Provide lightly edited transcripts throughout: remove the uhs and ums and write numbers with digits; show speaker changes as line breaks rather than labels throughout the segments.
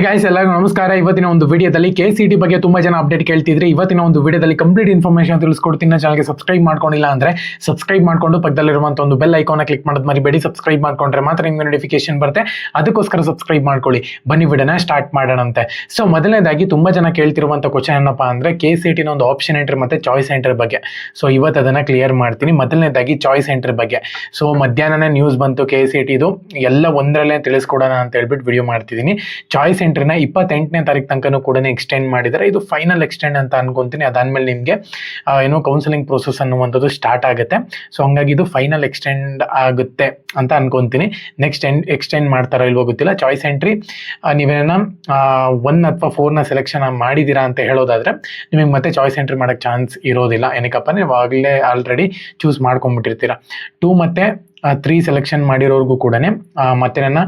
Guys ಎಲ್ಲರಿಗೂ ನಮಸ್ಕಾರ. ಇವತ್ತಿನ ಒಂದು ವಿಡಿಯೋದಲ್ಲಿ KCET ಬಗ್ಗೆ ತುಂಬಾ ಜನ ಅಪ್ಡೇಟ್ ಕೇಳ್ತಿದ್ರಿ. ಇವತ್ತಿನ ಒಂದು ವಿಡಿಯೋದಲ್ಲಿ ಕಂಪ್ಲೀಟ್ ಇನ್ಫಾರ್ಮೇಷನ್ ತಿಳಿಸ್ಕೊಡ್ತೀನಿ. ಚಾನಲ್ಗೆ ಸಬ್ಸ್ಕ್ರೈಬ್ ಮಾಡ್ಕೊಂಡಿಲ್ಲ ಅಂದ್ರೆ ಸಬ್ಸ್ಕ್ರೈಬ್ ಮಾಡ್ಕೊಂಡು ಪಕ್ಕದಲ್ಲಿರುವಂತ ಒಂದು ಬೆಲ್ ಐಕಾನ್ ಕ್ಲಿಕ್ ಮಾಡೋದು ಮರಿಬೇಡಿ. ಸಬ್ಸ್ಕ್ರೈಬ್ ಮಾಡ್ಕೊಂಡ್ರೆ ಮಾತ್ರ ನಿಮ್ಗೆ ನೋಟಿಫಿಕೇಶನ್ ಬರುತ್ತೆ. ಅದಕ್ಕೋಸ್ಕರ ಸಬ್ಸ್ಕ್ರೈಬ್ ಮಾಡ್ಕೊಳ್ಳಿ. ಬನ್ನಿ ವಿಡಿಯೋನ ಸ್ಟಾರ್ಟ್ ಮಾಡೋಣಂತೆ. ಸೊ ಮೊದಲನೇದಾಗಿ ತುಂಬಾ ಜನ ಕೇಳ್ತಿರುವಂತ ಕ್ವಶನ್ ಏನಪ್ಪಾ ಅಂದ್ರೆ KCET ನ ಒಂದು ಆಪ್ಷನ್ ಎಂಟ್ರಿ ಮತ್ತೆ ಚಾಯ್ಸ್ ಎಂಟ್ರಿ ಬಗ್ಗೆ. ಸೊ ಇವತ್ತು ಅದನ್ನ ಕ್ಲಿಯರ್ ಮಾಡ್ತೀನಿ. ಮೊದಲನೇದಾಗಿ ಚಾಯ್ಸ್ ಎಂಟ್ರಿ ಬಗ್ಗೆ. ಸೊ ಮಧ್ಯಾಹ್ನನೇ ನ್ಯೂಸ್ ಬಂತು KCET ಇದು ಎಲ್ಲ ಒಂದರಲ್ಲೇ ತಿಳಿಸ್ಕೊಡೋಣ ಅಂತ ಹೇಳ್ಬಿಟ್ಟು ವಿಡಿಯೋ ಮಾಡ್ತಿದ್ದೀನಿ. ಚಾಯ್ಸ್ ಎಂಟ್ರಿನ 28ನೇ ತಾರೀಕು ತನಕನೂ ಕೂಡ ಎಕ್ಸ್ಟೆಂಡ್ ಮಾಡಿದರೆ ಇದು ಫೈನಲ್ ಎಕ್ಸ್ಟೆಂಡ್ ಅಂತ ಅನ್ಕೊಂತೀನಿ. ಅದಾದ್ಮೇಲೆ ನಿಮಗೆ ಏನೋ ಕೌನ್ಸಿಲಿಂಗ್ ಪ್ರೊಸೆಸ್ ಅನ್ನುವಂಥದ್ದು ಸ್ಟಾರ್ಟ್ ಆಗುತ್ತೆ. ಸೊ ಹಂಗಾಗಿ ಇದು ಫೈನಲ್ ಎಕ್ಸ್ಟೆಂಡ್ ಆಗುತ್ತೆ ಅಂತ ಅನ್ಕೊಂತೀನಿ. ನೆಕ್ಸ್ಟ್ ಎಕ್ಸ್ಟೆಂಡ್ ಮಾಡ್ತಾರೋ ಇಲ್ವೋ ಗೊತ್ತಿಲ್ಲ. ಚಾಯ್ಸ್ ಎಂಟ್ರಿ ನೀವೇನ 1 ಅಥವಾ 4ನ ಸೆಲೆಕ್ಷನ್ ಮಾಡಿದ್ದೀರಾ ಅಂತ ಹೇಳೋದಾದ್ರೆ ನಿಮಗೆ ಮತ್ತೆ ಚಾಯ್ಸ್ ಎಂಟ್ರಿ ಮಾಡೋಕ್ಕೆ ಚಾನ್ಸ್ ಇರೋದಿಲ್ಲ. ಏನಕ್ಕಪ್ಪ ನೀವು ಆಗಲೇ ಆಲ್ರೆಡಿ ಚೂಸ್ ಮಾಡ್ಕೊಂಡ್ಬಿಟ್ಟಿರ್ತೀರ. 2 ಮತ್ತೆ 3 ಸೆಲೆಕ್ಷನ್ ಮಾಡಿರೋರ್ಗೂ ಕೂಡ ಮತ್ತೆ ನನ್ನ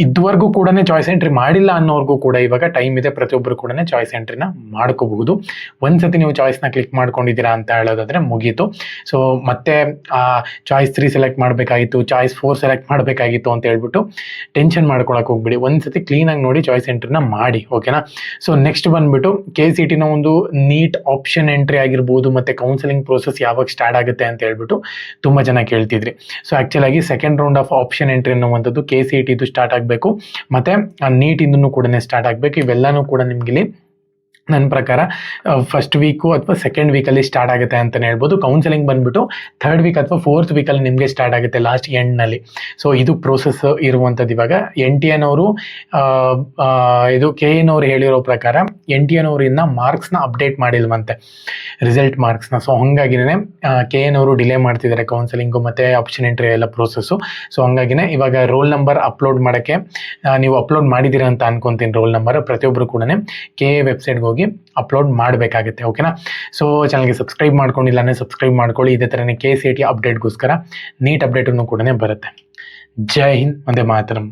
ಇದುವರೆಗೂ ಕೂಡ ಚಾಯ್ಸ್ ಎಂಟ್ರಿ ಮಾಡಿಲ್ಲ ಅನ್ನೋರ್ಗೂ ಕೂಡ ಇವಾಗ ಟೈಮ್ ಇದೆ. ಪ್ರತಿಯೊಬ್ಬರು ಕೂಡ ಚಾಯ್ಸ್ ಎಂಟ್ರಿನ ಮಾಡ್ಕೋಬಹುದು. ಒಂದ್ಸತಿ ನೀವು ಚಾಯ್ಸ್ನ ಕ್ಲಿಕ್ ಮಾಡ್ಕೊಂಡಿದ್ದೀರಾ ಅಂತ ಹೇಳೋದಾದ್ರೆ ಮುಗೀತು. ಸೊ ಮತ್ತೆ ಚಾಯ್ಸ್ 3 ಸೆಲೆಕ್ಟ್ ಮಾಡಬೇಕಾಗಿತ್ತು, ಚಾಯ್ಸ್ 4 ಸೆಲೆಕ್ಟ್ ಮಾಡಬೇಕಾಗಿತ್ತು ಅಂತ ಹೇಳ್ಬಿಟ್ಟು ಟೆನ್ಷನ್ ಮಾಡ್ಕೊಳಕ್ಕೆ ಹೋಗ್ಬಿಡಿ. ಒಂದ್ಸತಿ ಕ್ಲೀನಾಗಿ ನೋಡಿ ಚಾಯ್ಸ್ ಎಂಟ್ರಿನ ಮಾಡಿ, ಓಕೆನಾ. ಸೊ ನೆಕ್ಸ್ಟ್ ಬಂದ್ಬಿಟ್ಟು KCET ನ ಒಂದು ನೀಟ್ ಆಪ್ಷನ್ ಎಂಟ್ರಿ ಆಗಿರ್ಬೋದು ಮತ್ತೆ ಕೌನ್ಸಿಲಿಂಗ್ ಪ್ರೋಸೆಸ್ ಯಾವಾಗ ಸ್ಟಾರ್ಟ್ ಆಗುತ್ತೆ ಅಂತ ಹೇಳ್ಬಿಟ್ಟು ತುಂಬಾ ಜನ ಕೇಳ್ತಿದ್ರಿ. ಸೊ ಆಕ್ಚುಲ್ ಆಗಿ second round of option entry ಅನ್ನುವಂಥದ್ದು KCET ಇದು ಸ್ಟಾರ್ಟ್ ಆಗಬೇಕು, ಮತ್ತೆ ನೀಟ್ ಇಂದೂ ಕೂಡ ಸ್ಟಾರ್ಟ್ ಆಗಬೇಕು. ಇವೆಲ್ಲಾನು ಕೂಡ ನಿಮ್ಗೆ ನನ್ನ ಪ್ರಕಾರ ಫಸ್ಟ್ ವೀಕು ಅಥವಾ ಸೆಕೆಂಡ್ ವೀಕಲ್ಲಿ ಸ್ಟಾರ್ಟ್ ಆಗುತ್ತೆ ಅಂತಲೇ ಹೇಳ್ಬೋದು. ಕೌನ್ಸಿಲಿಂಗ್ ಬಂದ್ಬಿಟ್ಟು 3rd ವೀಕ್ ಅಥವಾ 4th ವೀಕಲ್ಲಿ ನಿಮಗೆ ಸ್ಟಾರ್ಟ್ ಆಗುತ್ತೆ ಲಾಸ್ಟ್ ಎಂಡ್ನಲ್ಲಿ. ಸೊ ಇದು ಪ್ರೋಸೆಸ್ ಇರುವಂಥದ್ದು. ಇವಾಗ NTA ನವರು ಇದು KA ನವರು ಹೇಳಿರೋ ಪ್ರಕಾರ NTA ನವರಿಂದ ಮಾರ್ಕ್ಸ್ನ ಅಪ್ಡೇಟ್ ಮಾಡಿಲ್ವಂತೆ, ರಿಸಲ್ಟ್ ಮಾರ್ಕ್ಸ್ನ. ಸೊ ಹಂಗಾಗಿನೇ KA ನವರು ಡಿಲೇ ಮಾಡ್ತಿದ್ದಾರೆ ಕೌನ್ಸಿಲಿಂಗು ಮತ್ತು ಆಪ್ಷನ್ ಎಂಟ್ರಿ ಎಲ್ಲ ಪ್ರೋಸೆಸ್ಸು. ಸೊ ಹಂಗಾಗಿನೇ ಇವಾಗ ರೋಲ್ ನಂಬರ್ ಅಪ್ಲೋಡ್ ಮಾಡೋಕ್ಕೆ ನೀವು ಅಪ್ಲೋಡ್ ಮಾಡಿದ್ದೀರಾ ಅಂತ ಅನ್ಕೊತೀನಿ. ರೋಲ್ ನಂಬರ್ ಪ್ರತಿಯೊಬ್ಬರು ಕೂಡ KA ವೆಬ್ಸೈಟ್ಗೆ ಹೋಗಿ ಅಪ್ಲೋಡ್ ಮಾಡಬೇಕಾಗುತ್ತೆ, ಓಕೆನಾ. ಸೊ ಚಾನಲ್ಗೆ ಸಬ್ಸ್ಕ್ರೈಬ್ ಮಾಡ್ಕೊಂಡಿಲ್ಲ ಅಂದರೆ ಸಬ್ಸ್ಕ್ರೈಬ್ ಮಾಡ್ಕೊಳ್ಳಿ. ಇದೇ ಥರನೇ KCET ಅಪ್ಡೇಟ್ಗೋಸ್ಕರ ನೀಟ್ ಅಪ್ಡೇಟನ್ನು ಕೂಡ ಬರುತ್ತೆ. ಜೈ ಹಿಂದ್, ವಂದೇ ಮಾತರಂ.